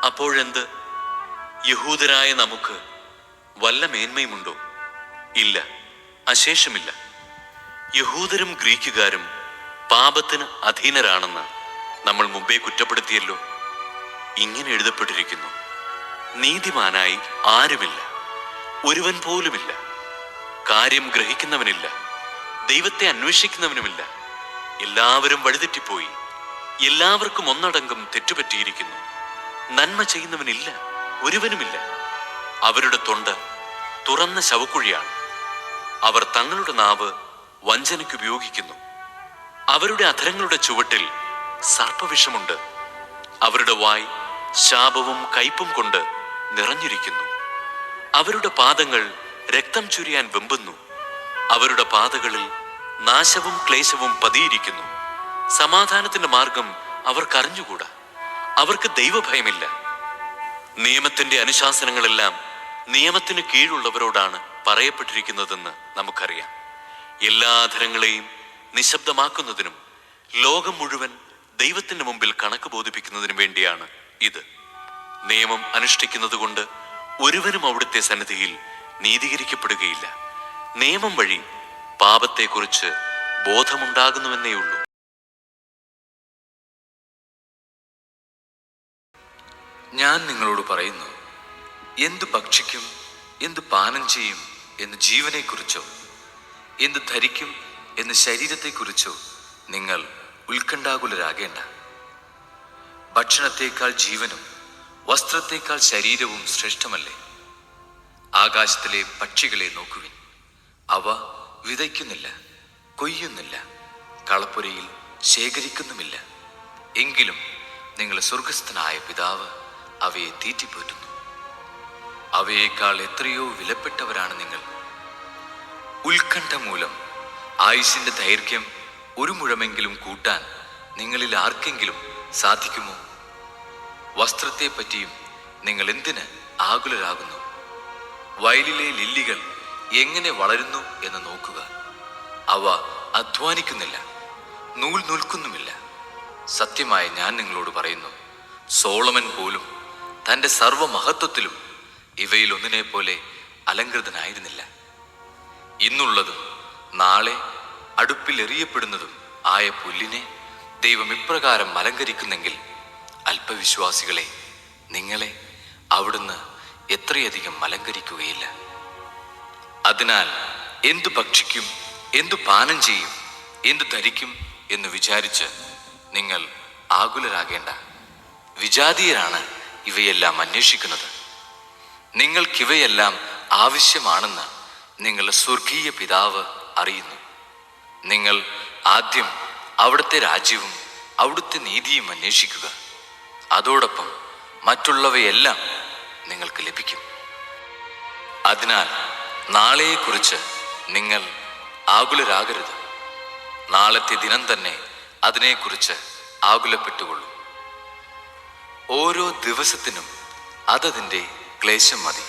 അപ്പോഴെന്ത്? യഹൂദരായ നമുക്ക് വല്ല മേന്മയുമുണ്ടോ? ഇല്ല, അശേഷമില്ല. യഹൂദരും ഗ്രീക്കുകാരും പാപത്തിന് അധീനരാണെന്ന് നമ്മൾ മുമ്പേ കുറ്റപ്പെടുത്തിയല്ലോ. ഇങ്ങനെ എഴുതപ്പെട്ടിരിക്കുന്നു: നീതിമാനായി ആരുമില്ല, ഒരുവൻ പോലുമില്ല. കാര്യം ഗ്രഹിക്കുന്നവനില്ല, ദൈവത്തെ അന്വേഷിക്കുന്നവനുമില്ല. എല്ലാവരും വഴിതെറ്റിപ്പോയി, എല്ലാവർക്കും ഒന്നടങ്കം തെറ്റുപറ്റിയിരിക്കുന്നു. നന്മ ചെയ്യുന്നവനില്ല, ഒരുവനുമില്ല. അവരുടെ തൊണ്ട തുറന്ന ശവക്കുഴിയാണ്. അവർ തങ്ങളുടെ നാവ് വഞ്ചനയ്ക്ക് ഉപയോഗിക്കുന്നു. അവരുടെ അധരങ്ങളുടെ ചുവട്ടിൽ സർപ്പവിഷമുണ്ട്. അവരുടെ വായ് ശാപവും കയ്പും കൊണ്ട് നിറഞ്ഞിരിക്കുന്നു. അവരുടെ പാദങ്ങൾ രക്തം ചൊരിയാൻ വെമ്പുന്നു. അവരുടെ പാതകളിൽ നാശവും ക്ലേശവും പതിയിരിക്കുന്നു. സമാധാനത്തിന്റെ മാർഗം അവർക്കറിഞ്ഞുകൂടാ. അവർക്ക് ദൈവഭയമില്ല. നിയമത്തിന്റെ അനുശാസനങ്ങളെല്ലാം നിയമത്തിന് കീഴുള്ളവരോടാണ് പറയപ്പെട്ടിരിക്കുന്നതെന്ന് നമുക്കറിയാം. എല്ലാ അധരങ്ങളെയും നിശബ്ദമാക്കുന്നതിനും ലോകം മുഴുവൻ ദൈവത്തിന്റെ മുമ്പിൽ കണക്ക് ബോധിപ്പിക്കുന്നതിനും വേണ്ടിയാണ് ഇത്. നിയമം അനുഷ്ഠിക്കുന്നത് കൊണ്ട് ഒരുവനും അവിടുത്തെ സന്നിധിയിൽ നീതീകരിക്കപ്പെടുകയില്ല. നിയമം വഴി പാപത്തെക്കുറിച്ച് ബോധമുണ്ടാകുന്നുവെന്നേയുള്ളൂ. ഞാൻ നിങ്ങളോട് പറയുന്നു, എന്തു ഭക്ഷിക്കും, എന്തു പാനം ചെയ്യും എന്ന് ജീവനെക്കുറിച്ചോ, എന്തു ധരിക്കും എന്ന് ശരീരത്തെക്കുറിച്ചോ നിങ്ങൾ ഉത്കണ്ഠാകുലരാകേണ്ട. ഭക്ഷണത്തേക്കാൾ ജീവനും വസ്ത്രത്തേക്കാൾ ശരീരവും ശ്രേഷ്ഠമല്ലേ? ആകാശത്തിലെ പക്ഷികളെ നോക്കുവിൻ. അവ വിതയ്ക്കുന്നില്ല, കൊയ്യുന്നില്ല, കളപ്പുരയിൽ ശേഖരിക്കുന്നുമില്ല. എങ്കിലും നിങ്ങളുടെ സ്വർഗസ്ഥനായ പിതാവ് അവയെ തീറ്റിപ്പോറ്റുന്നു. അവയേക്കാൾ എത്രയോ വിലപ്പെട്ടവരാണ് നിങ്ങൾ. ഉത്കണ്ഠ മൂലം ആയുസ്സിന്റെ ദൈർഘ്യം 1 മുഴമെങ്കിലും കൂട്ടാൻ നിങ്ങളിൽ ആർക്കെങ്കിലും സാധിക്കുമോ? വസ്ത്രത്തെ പറ്റിയും നിങ്ങൾ എന്തിന് ആകുലരാകുന്നു? വയലിലെ ലില്ലികൾ എങ്ങനെ വളരുന്നു എന്ന് നോക്കുക. അവ അധ്വാനിക്കുന്നില്ല, നൂൽ നൂൽക്കുന്നുമില്ല. സത്യമായി ഞാൻ നിങ്ങളോട് പറയുന്നു, സോളമൻ പോലും തൻ്റെ സർവമഹത്വത്തിലും ഇവയിൽ ഒന്നിനെ പോലെ അലങ്കൃതനായിരുന്നില്ല. ഇന്നുള്ളതും നാളെ അടുപ്പിൽ എറിയപ്പെടുന്നതും ആയ പുല്ലിനെ ദൈവം ഇപ്രകാരം അലങ്കരിക്കുന്നെങ്കിൽ അല്പവിശ്വാസികളെ, നിങ്ങളെ അവിടുന്ന് എത്രയധികം അലങ്കരിക്കുകയില്ല. അതിനാൽ എന്തു ഭക്ഷിക്കും, എന്തു പാനം ചെയ്യും, എന്തു ധരിക്കും എന്ന് വിചാരിച്ച് നിങ്ങൾ ആകുലരാകേണ്ട. വിജാതീയരാണ് ഇവയെല്ലാം അന്വേഷിക്കുന്നത്. നിങ്ങൾക്കിവയെല്ലാം ആവശ്യമാണെന്ന് നിങ്ങളുടെ സ്വർഗീയ പിതാവ് അറിയുന്നു. നിങ്ങൾ ആദ്യം അവിടുത്തെ രാജ്യവും അവിടുത്തെ നീതിയും അന്വേഷിക്കുക. അതോടൊപ്പം മറ്റുള്ളവയെല്ലാം നിങ്ങൾക്ക് ലഭിക്കും. അതിനാൽ നാളെയെക്കുറിച്ച് നിങ്ങൾ ആകുലരാകരുത്. നാളത്തെ ദിനം തന്നെ അതിനെക്കുറിച്ച് ആകുലപ്പെട്ടുകൊള്ളൂ. ഓരോ ദിവസത്തിനും അതതിൻ്റെ ക്ലേശം മതി.